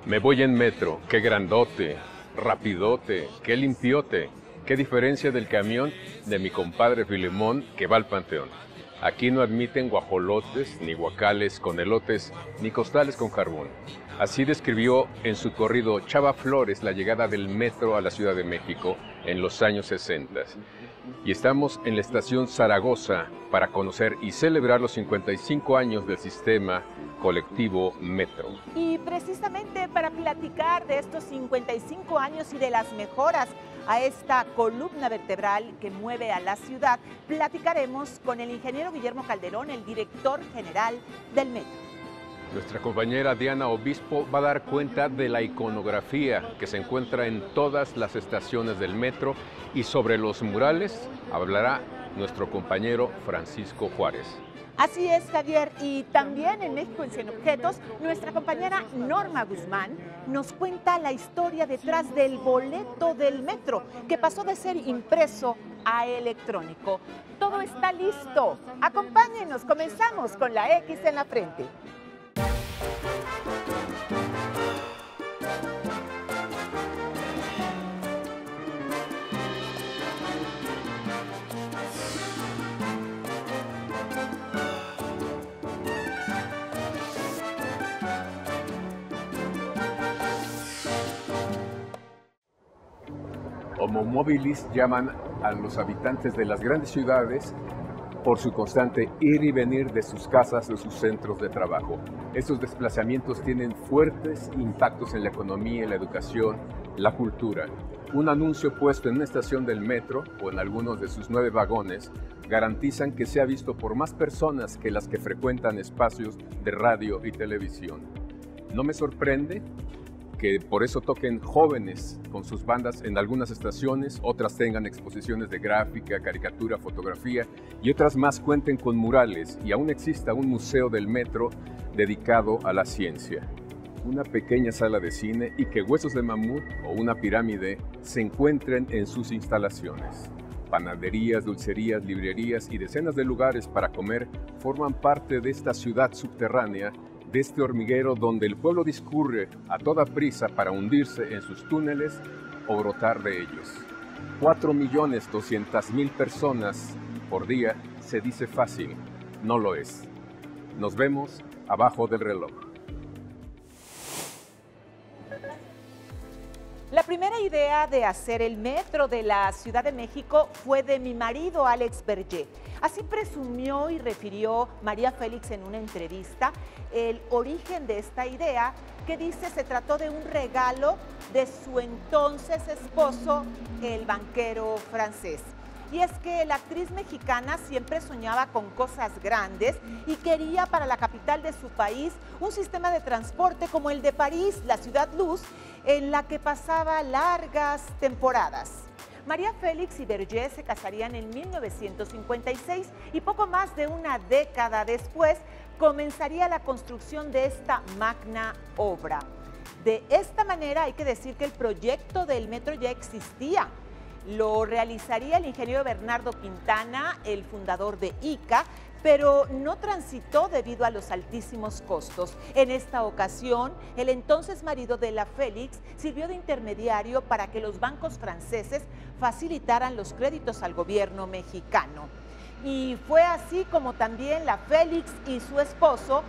Me voy en metro, qué grandote, rapidote, qué limpiote, qué diferencia del camión de mi compadre Filemón que va al Panteón. Aquí no admiten guajolotes, ni guacales con elotes, ni costales con carbón. Así describió en su corrido Chava Flores la llegada del metro a la Ciudad de México en los años 60. Y estamos en la estación Zaragoza para conocer y celebrar los 55 años del sistema colectivo Metro. Y precisamente para platicar de estos 55 años y de las mejoras a esta columna vertebral que mueve a la ciudad, platicaremos con el ingeniero Guillermo Calderón, el director general del Metro. Nuestra compañera Diana Obispo va a dar cuenta de la iconografía que se encuentra en todas las estaciones del metro y sobre los murales hablará nuestro compañero Francisco Juárez. Así es, Javier, y también en México en 100 Objetos, nuestra compañera Norma Guzmán nos cuenta la historia detrás del boleto del metro, que pasó de ser impreso a electrónico. Todo está listo. Acompáñenos, comenzamos con la X en la frente. Homomovilis llaman a los habitantes de las grandes ciudades por su constante ir y venir de sus casas o sus centros de trabajo. Estos desplazamientos tienen fuertes impactos en la economía, en la educación, la cultura. Un anuncio puesto en una estación del metro o en algunos de sus 9 vagones garantizan que sea visto por más personas que las que frecuentan espacios de radio y televisión. No me sorprende que por eso toquen jóvenes con sus bandas en algunas estaciones, otras tengan exposiciones de gráfica, caricatura, fotografía y otras más cuenten con murales y aún exista un museo del metro dedicado a la ciencia. Una pequeña sala de cine y que huesos de mamut o una pirámide se encuentren en sus instalaciones. Panaderías, dulcerías, librerías y decenas de lugares para comer forman parte de esta ciudad subterránea, de este hormiguero donde el pueblo discurre a toda prisa para hundirse en sus túneles o brotar de ellos. 4.200.000 personas por día se dice fácil, no lo es. Nos vemos abajo del reloj. La primera idea de hacer el metro de la Ciudad de México fue de mi marido, Alex Berger. Así presumió y refirió María Félix en una entrevista el origen de esta idea, que dice se trató de un regalo de su entonces esposo, el banquero francés. Y es que la actriz mexicana siempre soñaba con cosas grandes y quería para la capital de su país un sistema de transporte como el de París, la Ciudad Luz, en la que pasaba largas temporadas. María Félix y Berger se casarían en 1956 y poco más de una década después comenzaría la construcción de esta magna obra. De esta manera hay que decir que el proyecto del metro ya existía. Lo realizaría el ingeniero Bernardo Quintana, el fundador de ICA, pero no transitó debido a los altísimos costos. En esta ocasión, el entonces marido de la Félix sirvió de intermediario para que los bancos franceses facilitaran los créditos al gobierno mexicano. Y fue así como también la Félix y su esposo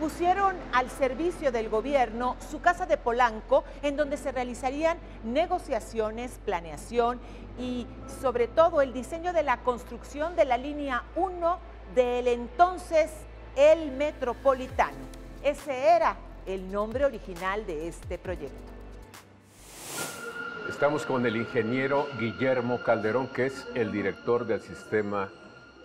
pusieron al servicio del gobierno su casa de Polanco, en donde se realizarían negociaciones, planeación y sobre todo el diseño de la construcción de la línea 1 del entonces El Metropolitano. Ese era el nombre original de este proyecto. Estamos con el ingeniero Guillermo Calderón, que es el director del sistema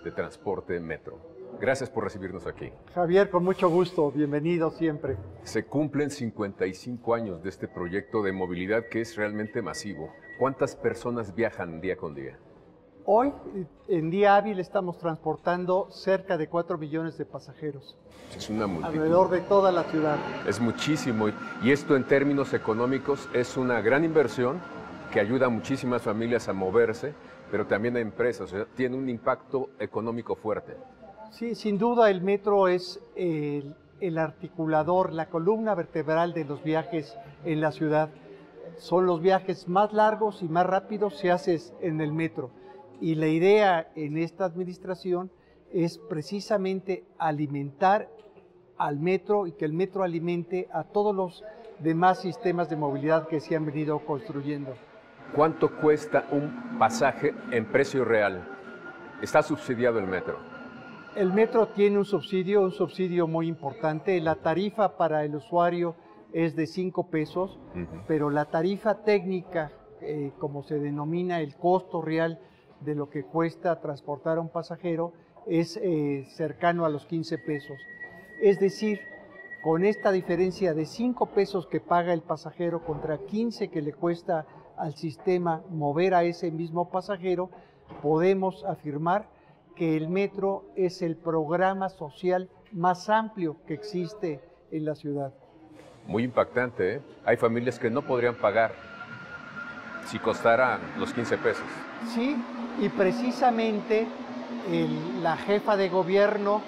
de transporte Metro. Gracias por recibirnos aquí. Javier, con mucho gusto, bienvenido siempre. Se cumplen 55 años de este proyecto de movilidad que es realmente masivo. ¿Cuántas personas viajan día con día? Hoy, en día hábil, estamos transportando cerca de 4 millones de pasajeros. Es una multitud. Alrededor de toda la ciudad. Es muchísimo. Y esto en términos económicos es una gran inversión que ayuda a muchísimas familias a moverse, pero también a empresas. O sea, tiene un impacto económico fuerte. Sí, sin duda el metro es el articulador, la columna vertebral de los viajes en la ciudad. Son los viajes más largos y más rápidos se hacen en el metro. Y la idea en esta administración es precisamente alimentar al metro y que el metro alimente a todos los demás sistemas de movilidad que se han venido construyendo. ¿Cuánto cuesta un pasaje en precio real? ¿Está subsidiado el metro? El metro tiene un subsidio muy importante. La tarifa para el usuario es de 5 pesos, pero la tarifa técnica, como se denomina el costo real de lo que cuesta transportar a un pasajero, es cercano a los 15 pesos. Es decir, con esta diferencia de 5 pesos que paga el pasajero contra 15 que le cuesta al sistema mover a ese mismo pasajero, podemos afirmar que el metro es el programa social más amplio que existe en la ciudad. Muy impactante, ¿eh? Hay familias que no podrían pagar si costara los 15 pesos. Sí, y precisamente la jefa de gobierno,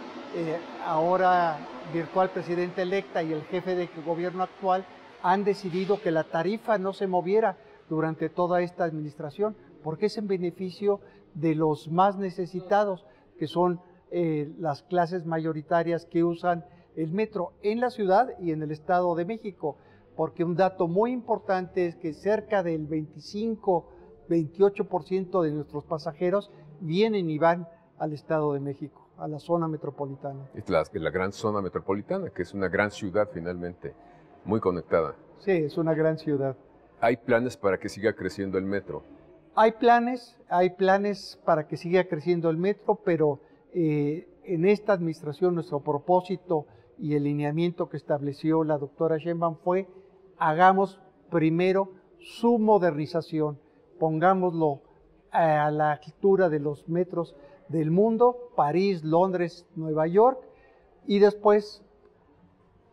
ahora virtual presidenta electa, y el jefe de gobierno actual han decidido que la tarifa no se moviera durante toda esta administración, porque es en beneficio de los más necesitados, que son las clases mayoritarias que usan el metro en la ciudad y en el Estado de México, porque un dato muy importante es que cerca del 28% de nuestros pasajeros vienen y van al Estado de México, a la zona metropolitana. Es la gran zona metropolitana, que es una gran ciudad finalmente, muy conectada. Sí, es una gran ciudad. ¿Hay planes para que siga creciendo el metro? Hay planes para que siga creciendo el metro, pero en esta administración nuestro propósito y el lineamiento que estableció la doctora Sheinbaum fue: hagamos primero su modernización, pongámoslo a la altura de los metros del mundo, París, Londres, Nueva York, y después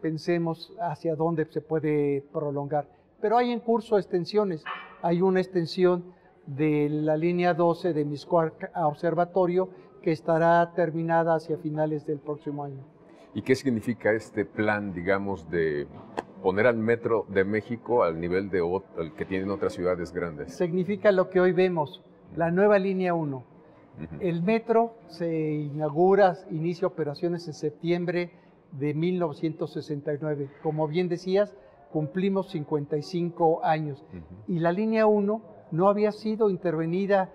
pensemos hacia dónde se puede prolongar. Pero hay en curso extensiones. Hay una extensión de la línea 12 de Miscuac a Observatorio que estará terminada hacia finales del próximo año. ¿Y qué significa este plan, digamos, de poner al metro de México al nivel de el que tienen otras ciudades grandes? Significa lo que hoy vemos, la nueva línea 1. El metro se inicia operaciones en septiembre de 1969. Como bien decías, cumplimos 55 años. Y la línea 1 no había sido intervenida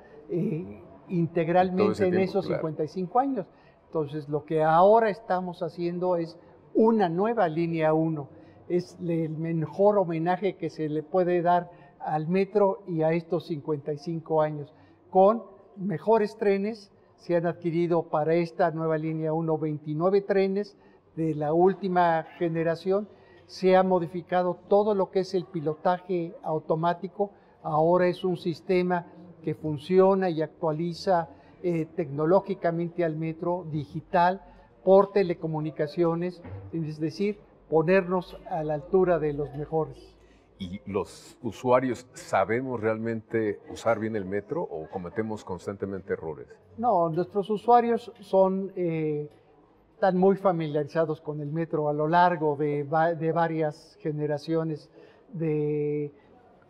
integralmente en esos 55 años. Entonces, lo que ahora estamos haciendo es una nueva línea 1. Es el mejor homenaje que se le puede dar al metro y a estos 55 años. Con mejores trenes, se han adquirido para esta nueva línea 1 29 trenes de la última generación. Se ha modificado todo lo que es el pilotaje automático. Ahora es un sistema que funciona y actualiza tecnológicamente al metro, digital, por telecomunicaciones, es decir, ponernos a la altura de los mejores. ¿Y los usuarios sabemos realmente usar bien el metro o cometemos constantemente errores? No, nuestros usuarios están muy familiarizados con el metro a lo largo de varias generaciones de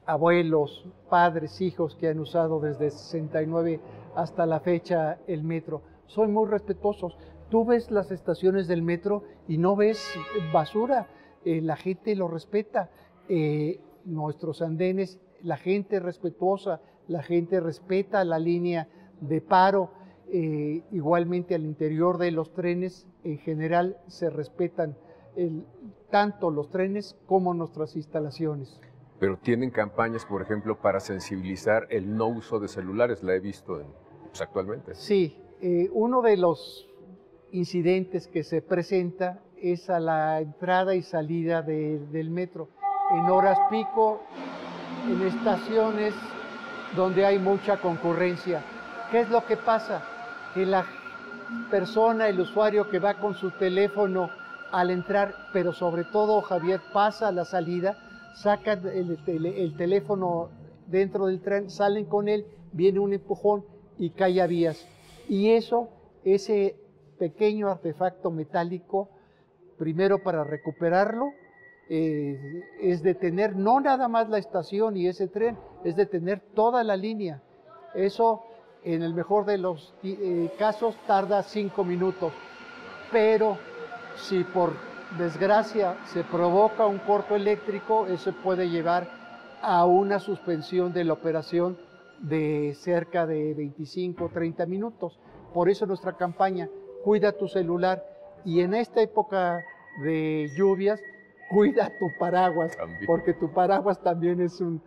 abuelos, padres, hijos que han usado desde 69 hasta la fecha el metro. Son muy respetuosos. Tú ves las estaciones del metro y no ves basura, la gente lo respeta. Nuestros andenes, la gente respetuosa, la gente respeta la línea de paro. Igualmente al interior de los trenes, en general se respetan tanto los trenes como nuestras instalaciones. Pero tienen campañas, por ejemplo, para sensibilizar el no uso de celulares, la he visto actualmente. Sí, uno de los incidentes que se presenta es a la entrada y salida del metro, en horas pico, en estaciones donde hay mucha concurrencia. ¿Qué es lo que pasa? Que la persona, el usuario que va con su teléfono al entrar, pero sobre todo, Javier, pasa a la salida, sacan el teléfono dentro del tren, salen con él, viene un empujón y cae a vías. Y ese pequeño artefacto metálico Primero, para recuperarlo, es detener no nada más la estación y ese tren, es detener toda la línea. Eso, en el mejor de los casos, tarda 5 minutos. Pero si por desgracia se provoca un corto eléctrico, eso puede llevar a una suspensión de la operación de cerca de 25 o 30 minutos. Por eso nuestra campaña, cuida tu celular, y en esta época de lluvias, cuida tu paraguas, porque tu paraguas también es un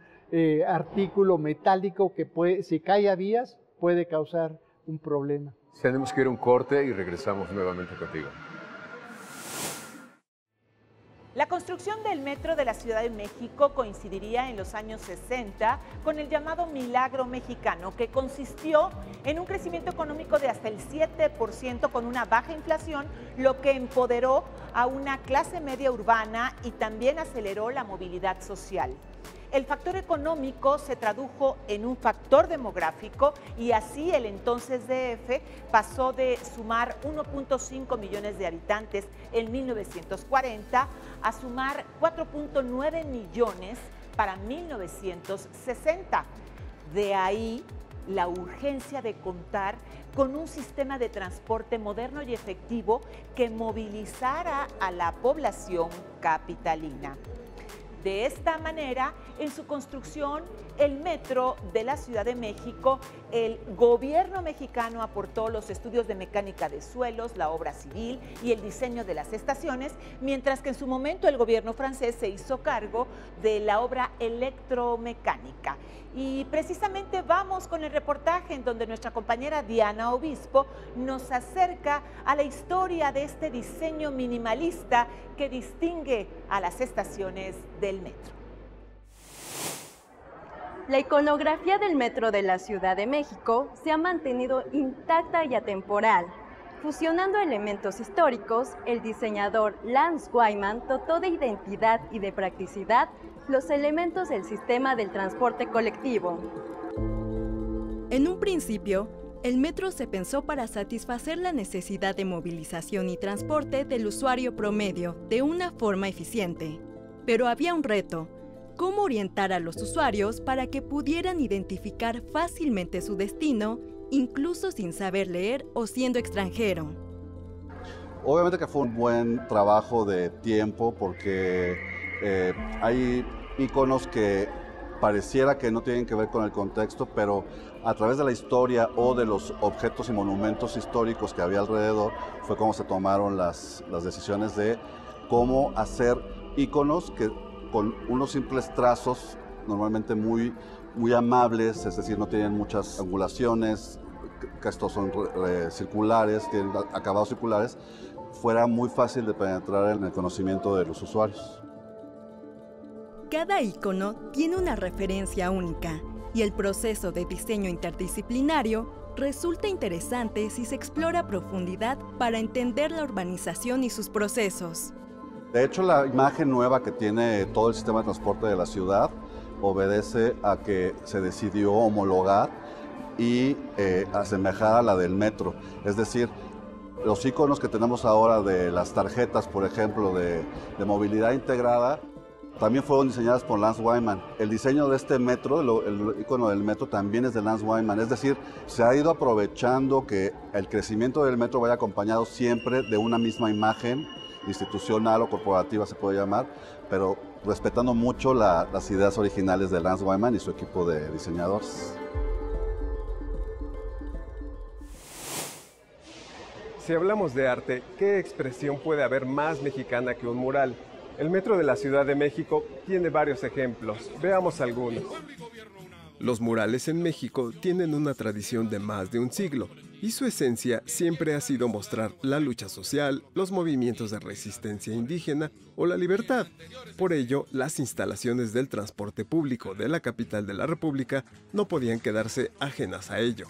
artículo metálico que puede, si cae a vías, puede causar un problema. Tenemos que ir a un corte y regresamos nuevamente contigo. La construcción del metro de la Ciudad de México coincidiría en los años 60 con el llamado Milagro Mexicano, que consistió en un crecimiento económico de hasta el 7% con una baja inflación, lo que empoderó a una clase media urbana y también aceleró la movilidad social. El factor económico se tradujo en un factor demográfico y así el entonces DF pasó de sumar 1.5 millones de habitantes en 1940 a sumar 4.9 millones para 1960. De ahí la urgencia de contar con un sistema de transporte moderno y efectivo que movilizara a la población capitalina. De esta manera, en su construcción, el metro de la Ciudad de México, el gobierno mexicano aportó los estudios de mecánica de suelos, la obra civil y el diseño de las estaciones, mientras que en su momento el gobierno francés se hizo cargo de la obra electromecánica. Y precisamente vamos con el reportaje en donde nuestra compañera Diana Obispo nos acerca a la historia de este diseño minimalista que distingue a las estaciones del metro. La iconografía del metro de la Ciudad de México se ha mantenido intacta y atemporal. Fusionando elementos históricos, el diseñador Lance Wyman dotó de identidad y de practicidad los elementos del sistema del transporte colectivo. En un principio, el metro se pensó para satisfacer la necesidad de movilización y transporte del usuario promedio de una forma eficiente. Pero había un reto: cómo orientar a los usuarios para que pudieran identificar fácilmente su destino, incluso sin saber leer o siendo extranjero. Obviamente que fue un buen trabajo de tiempo porque hay iconos que pareciera que no tienen que ver con el contexto, pero a través de la historia o de los objetos y monumentos históricos que había alrededor fue como se tomaron las decisiones de cómo hacer iconos que con unos simples trazos normalmente muy amables, es decir, no tienen muchas angulaciones, que estos son circulares, tienen acabados circulares, fuera muy fácil de penetrar en el conocimiento de los usuarios. Cada icono tiene una referencia única y el proceso de diseño interdisciplinario resulta interesante si se explora a profundidad para entender la urbanización y sus procesos. De hecho, la imagen nueva que tiene todo el sistema de transporte de la ciudad obedece a que se decidió homologar y asemejar a la del metro. Es decir, los iconos que tenemos ahora de las tarjetas, por ejemplo, de movilidad integrada, también fueron diseñadas por Lance Wyman. El diseño de este metro, el icono del metro, también es de Lance Wyman. Es decir, se ha ido aprovechando que el crecimiento del metro vaya acompañado siempre de una misma imagen institucional o corporativa, se puede llamar, pero respetando mucho las ideas originales de Lance Wyman y su equipo de diseñadores. Si hablamos de arte, ¿qué expresión puede haber más mexicana que un mural? El metro de la Ciudad de México tiene varios ejemplos. Veamos algunos. Los murales en México tienen una tradición de más de un siglo, y su esencia siempre ha sido mostrar la lucha social, los movimientos de resistencia indígena o la libertad. Por ello, las instalaciones del transporte público de la capital de la República no podían quedarse ajenas a ello.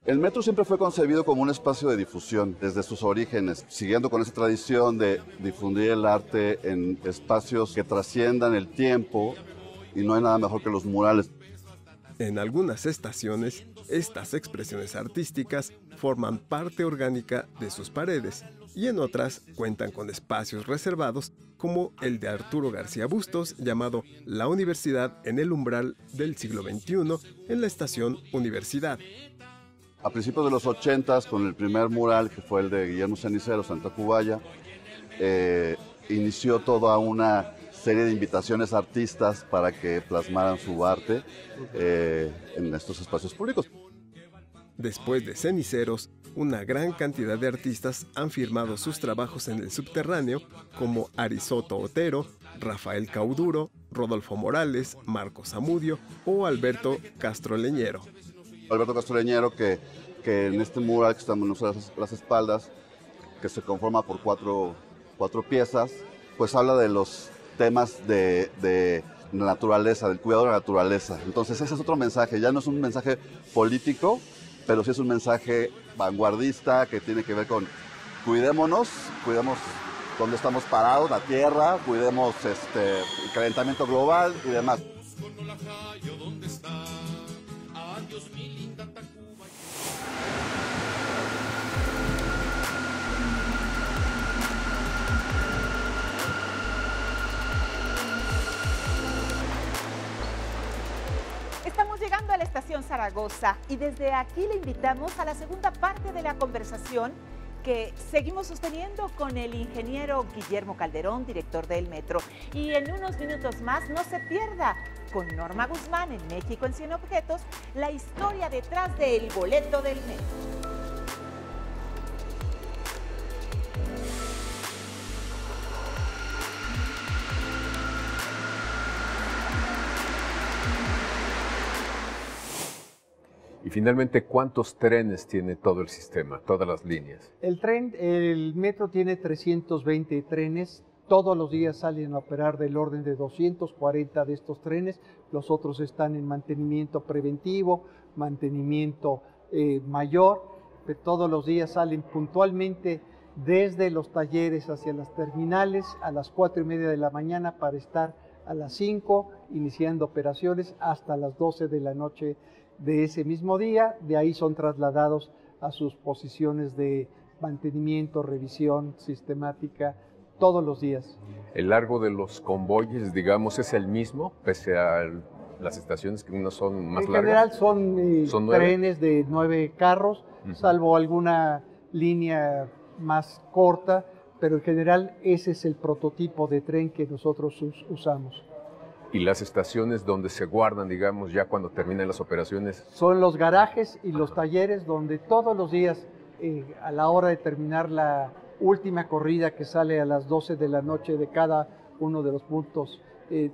El metro siempre fue concebido como un espacio de difusión desde sus orígenes, siguiendo con esa tradición de difundir el arte en espacios que trasciendan el tiempo, y no hay nada mejor que los murales. En algunas estaciones, estas expresiones artísticas forman parte orgánica de sus paredes y en otras cuentan con espacios reservados como el de Arturo García Bustos, llamado La Universidad en el umbral del siglo XXI, en la estación Universidad. A principios de los 80s, con el primer mural, que fue el de Guillermo Cenicero, Santa Cubaya, inició toda una serie de invitaciones a artistas para que plasmaran su arte en estos espacios públicos. Después de Ceniceros, una gran cantidad de artistas han firmado sus trabajos en el subterráneo, como Arisoto Otero, Rafael Cauduro, Rodolfo Morales, Marcos Zamudio o Alberto Castro Leñero. Alberto Castro Leñero, que en este mural que estamos a las espaldas, que se conforma por cuatro piezas, pues habla de los temas de la naturaleza, del cuidado de la naturaleza. Entonces ese es otro mensaje, ya no es un mensaje político, pero sí es un mensaje vanguardista que tiene que ver con cuidémonos dónde estamos parados, la tierra, cuidemos el calentamiento global y demás. Estamos llegando a la estación Zaragoza y desde aquí le invitamos a la segunda parte de la conversación que seguimos sosteniendo con el ingeniero Guillermo Calderón, director del metro. Y en unos minutos más, no se pierda con Norma Guzmán en México en 100 objetos, la historia detrás del boleto del metro. Y finalmente, ¿cuántos trenes tiene todo el sistema, todas las líneas? El metro tiene 320 trenes. Todos los días salen a operar del orden de 240 de estos trenes. Los otros están en mantenimiento preventivo, mantenimiento mayor. Todos los días salen puntualmente desde los talleres hacia las terminales a las 4:30 de la mañana para estar a las 5 iniciando operaciones hasta las 12 de la noche de ese mismo día. De ahí son trasladados a sus posiciones de mantenimiento, revisión sistemática, todos los días. ¿El largo de los convoyes, digamos, es el mismo, pese a las estaciones que unas son más largas? En general son trenes de 9 carros, salvo alguna línea más corta, pero en general ese es el prototipo de tren que nosotros usamos. ¿Y las estaciones donde se guardan, digamos, ya cuando terminan las operaciones? Son los garajes y los talleres donde todos los días, a la hora de terminar la última corrida que sale a las 12 de la noche de cada uno de los puntos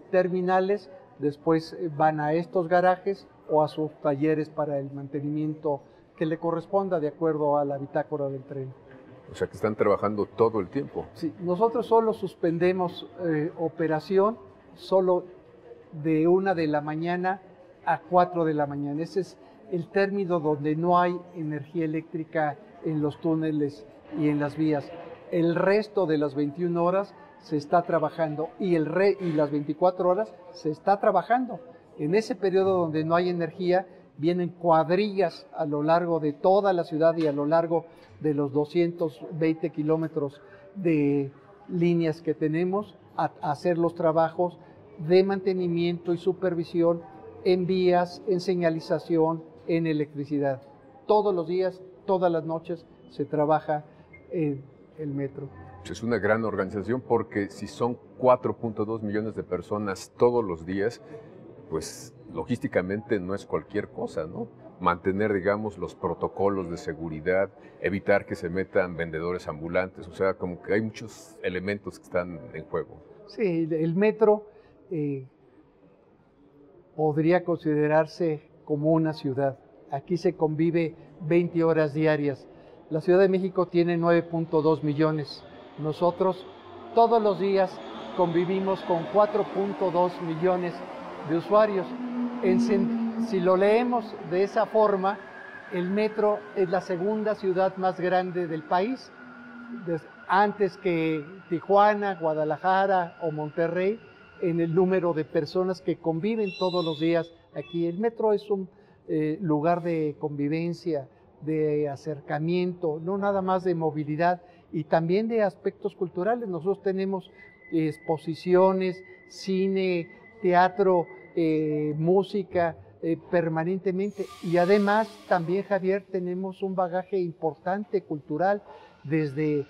terminales, después van a estos garajes o a sus talleres para el mantenimiento que le corresponda de acuerdo a la bitácora del tren. O sea que están trabajando todo el tiempo. Sí, nosotros solo suspendemos operación solo de 1 de la mañana a 4 de la mañana. Ese es el término donde no hay energía eléctrica en los túneles y en las vías. El resto de las 21 horas se está trabajando y las 24 horas se está trabajando. En ese periodo donde no hay energía, vienen cuadrillas a lo largo de toda la ciudad y a lo largo de los 220 kilómetros de líneas que tenemos a hacer los trabajos de mantenimiento y supervisión en vías, en señalización, en electricidad. Todos los días, todas las noches se trabaja en el metro. Es una gran organización porque si son 4.2 millones de personas todos los días, pues logísticamente no es cualquier cosa, ¿no? Mantener, digamos, los protocolos de seguridad, evitar que se metan vendedores ambulantes, o sea, como que hay muchos elementos que están en juego. Sí, el metro podría considerarse como una ciudad. Aquí se convive 20 horas diarias. La Ciudad de México tiene 9.2 millones. Nosotros todos los días convivimos con 4.2 millones de usuarios. Si lo leemos de esa forma, el metro es la segunda ciudad más grande del país, antes que Tijuana, Guadalajara o Monterrey, en el número de personas que conviven todos los días aquí. El metro es un lugar de convivencia, de acercamiento, no nada más de movilidad, y también de aspectos culturales. Nosotros tenemos exposiciones, cine, teatro, música, permanentemente. Y además también, Javier, tenemos un bagaje importante cultural, desde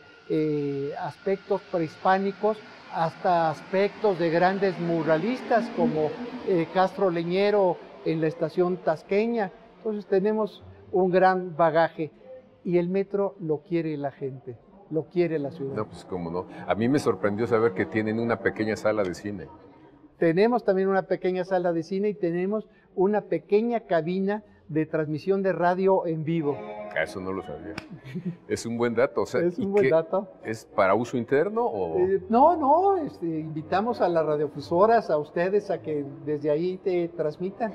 aspectos prehispánicos hasta aspectos de grandes muralistas como Castro Leñero en la estación tasqueña. Entonces tenemos un gran bagaje y el metro lo quiere la gente, lo quiere la ciudad. No, pues cómo no. A mí me sorprendió saber que tienen una pequeña sala de cine. Tenemos también una pequeña sala de cine y tenemos una pequeña cabina de transmisión de radio en vivo. Eso no lo sabía. Es un buen dato. O sea, es un buen dato. ¿Es para uso interno o...? No, invitamos a las radiofusoras, a ustedes, a que desde ahí te transmitan.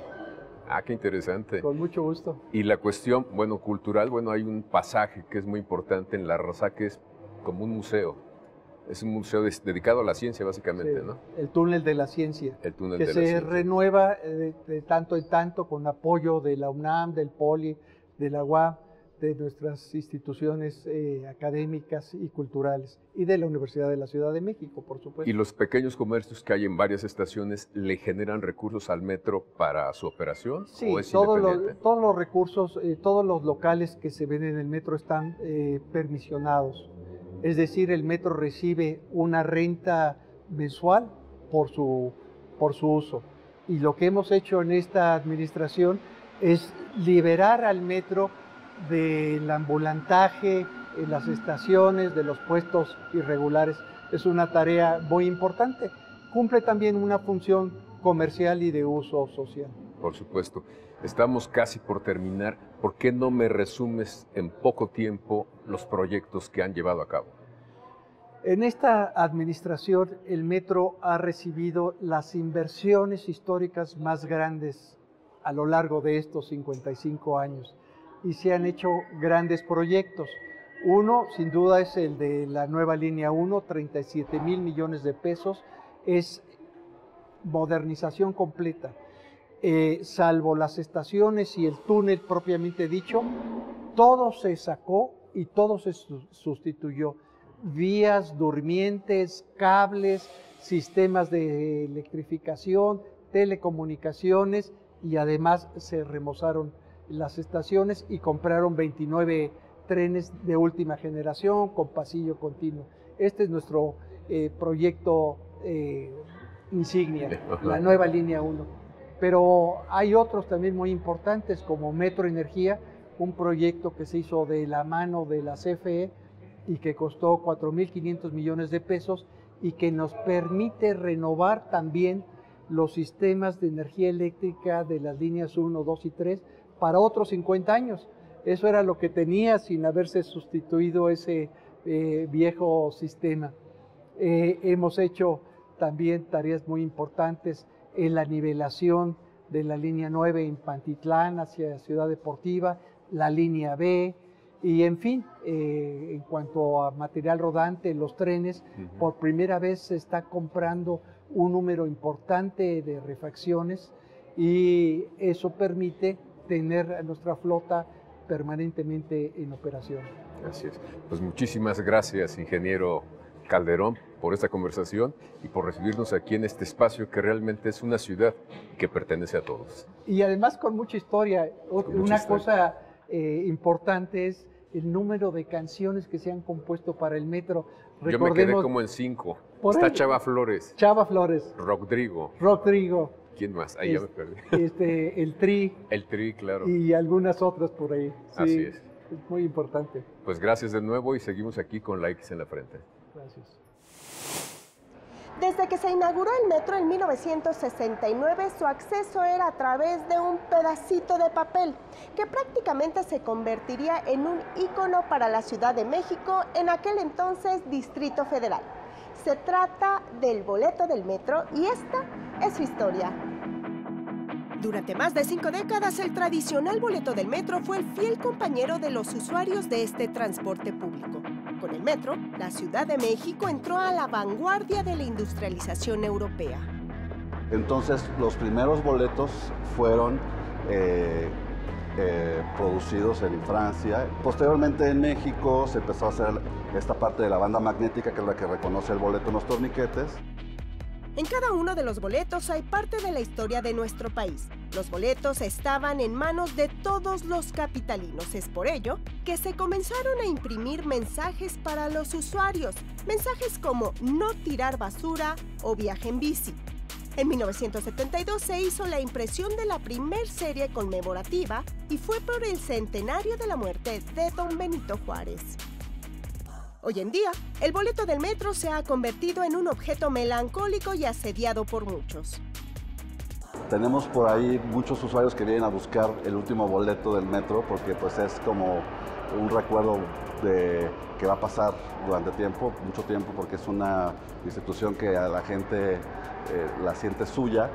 Ah, qué interesante. Con mucho gusto. Y la cuestión, bueno, cultural, bueno, hay un pasaje que es muy importante en La Raza, que es como un museo. Es un museo dedicado a la ciencia, básicamente, sí, ¿no? El túnel de la ciencia. El túnel que de se la ciencia. Renueva de tanto en tanto con apoyo de la UNAM, del POLI, de la UAM, de nuestras instituciones académicas y culturales, y de la Universidad de la Ciudad de México, por supuesto. ¿Y los pequeños comercios que hay en varias estaciones le generan recursos al metro para su operación? Sí, ¿o es independiente? todos los recursos, todos los locales que se ven en el metro están permisionados. Es decir, el metro recibe una renta mensual por su uso. Y lo que hemos hecho en esta administración es liberar al metro del ambulantaje en las estaciones, de los puestos irregulares. Es una tarea muy importante. Cumple también una función comercial y de uso social. Por supuesto. Estamos casi por terminar. ¿Por qué no me resumes en poco tiempo los proyectos que han llevado a cabo? En esta administración, el metro ha recibido las inversiones históricas más grandes a lo largo de estos 55 años y se han hecho grandes proyectos. Uno, sin duda, es el de la nueva línea 1, 37,000 millones de pesos, es modernización completa. Salvo las estaciones y el túnel propiamente dicho, todo se sacó y todo se sustituyó. Vías durmientes, cables, sistemas de electrificación, telecomunicaciones, y además se remozaron las estaciones y compraron 29 trenes de última generación con pasillo continuo. Este es nuestro proyecto insignia, la nueva línea 1. Pero hay otros también muy importantes como Metro Energía, un proyecto que se hizo de la mano de la CFE y que costó 4,500 millones de pesos y que nos permite renovar también los sistemas de energía eléctrica de las líneas 1, 2 y 3 para otros 50 años. Eso era lo que tenía sin haberse sustituido ese viejo sistema. Hemos hecho también tareas muy importantes en la nivelación de la línea 9 en Pantitlán hacia Ciudad Deportiva, la línea B, y en fin, en cuanto a material rodante, los trenes, por primera vez se está comprando un número importante de refacciones y eso permite tener a nuestra flota permanentemente en operación. Así es. Pues muchísimas gracias, ingeniero Calderón, por esta conversación y por recibirnos aquí en este espacio que realmente es una ciudad que pertenece a todos. Y además con mucha historia. Una cosa importante es el número de canciones que se han compuesto para el metro. Yo me quedé como en 5. Está ahí. Chava Flores. Chava Flores. Rodrigo. ¿Quién más? Ahí ya me perdí. El Tri. El Tri, claro. Y algunas otras por ahí. Sí, así es. Es muy importante. Pues gracias de nuevo y seguimos aquí con la X en la frente. Gracias. Desde que se inauguró el metro en 1969, su acceso era a través de un pedacito de papel que prácticamente se convertiría en un ícono para la Ciudad de México, en aquel entonces Distrito Federal. Se trata del boleto del metro y esta es su historia. Durante más de 5 décadas, el tradicional boleto del metro fue el fiel compañero de los usuarios de este transporte público. Con el metro, la Ciudad de México entró a la vanguardia de la industrialización europea. Entonces, los primeros boletos fueron producidos en Francia. Posteriormente en México se empezó a hacer esta parte de la banda magnética, que es la que reconoce el boleto en los torniquetes. En cada uno de los boletos hay parte de la historia de nuestro país. Los boletos estaban en manos de todos los capitalinos. Es por ello que se comenzaron a imprimir mensajes para los usuarios. Mensajes como no tirar basura o viaje en bici. En 1972 se hizo la impresión de la primer serie conmemorativa y fue por el centenario de la muerte de don Benito Juárez. Hoy en día, el boleto del metro se ha convertido en un objeto melancólico y asediado por muchos. Tenemos por ahí muchos usuarios que vienen a buscar el último boleto del metro porque pues es como un recuerdo de que va a pasar durante mucho tiempo, porque es una institución que a la gente la siente suya.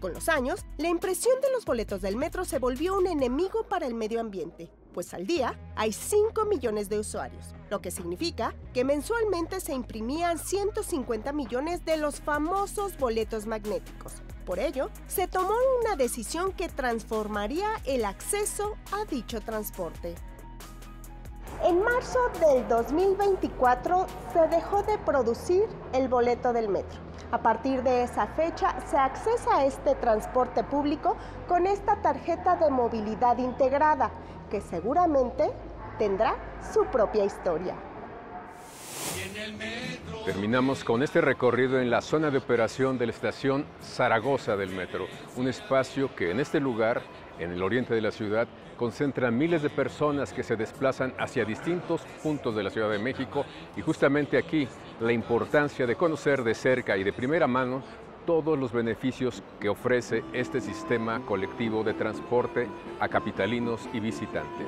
Con los años, la impresión de los boletos del metro se volvió un enemigo para el medio ambiente, pues al día hay 5 millones de usuarios, lo que significa que mensualmente se imprimían 150 millones de los famosos boletos magnéticos. Por ello, se tomó una decisión que transformaría el acceso a dicho transporte. En marzo del 2024 se dejó de producir el boleto del metro. A partir de esa fecha se accesa a este transporte público con esta tarjeta de movilidad integrada, que seguramente tendrá su propia historia. Terminamos con este recorrido en la zona de operación de la estación Zaragoza del metro, un espacio que en este lugar, en el oriente de la ciudad, concentra miles de personas que se desplazan hacia distintos puntos de la Ciudad de México, y justamente aquí la importancia de conocer de cerca y de primera mano todos los beneficios que ofrece este sistema colectivo de transporte a capitalinos y visitantes.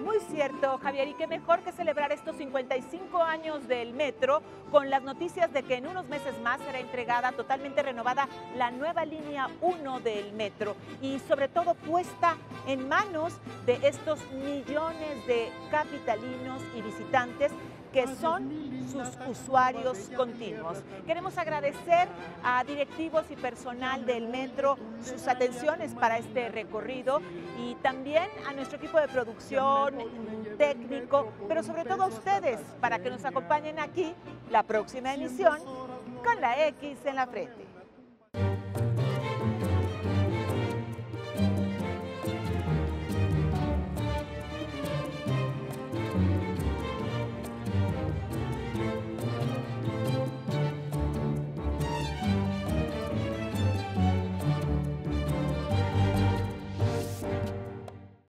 Muy cierto, Javier, y qué mejor que celebrar estos 55 años del metro con las noticias de que en unos meses más será entregada, totalmente renovada, la nueva línea 1 del metro, y sobre todo puesta en manos de estos millones de capitalinos y visitantes que son sus usuarios continuos. Queremos agradecer a directivos y personal del metro sus atenciones para este recorrido, y también a nuestro equipo de producción, técnico, pero sobre todo a ustedes para que nos acompañen aquí la próxima emisión con la X en la frente.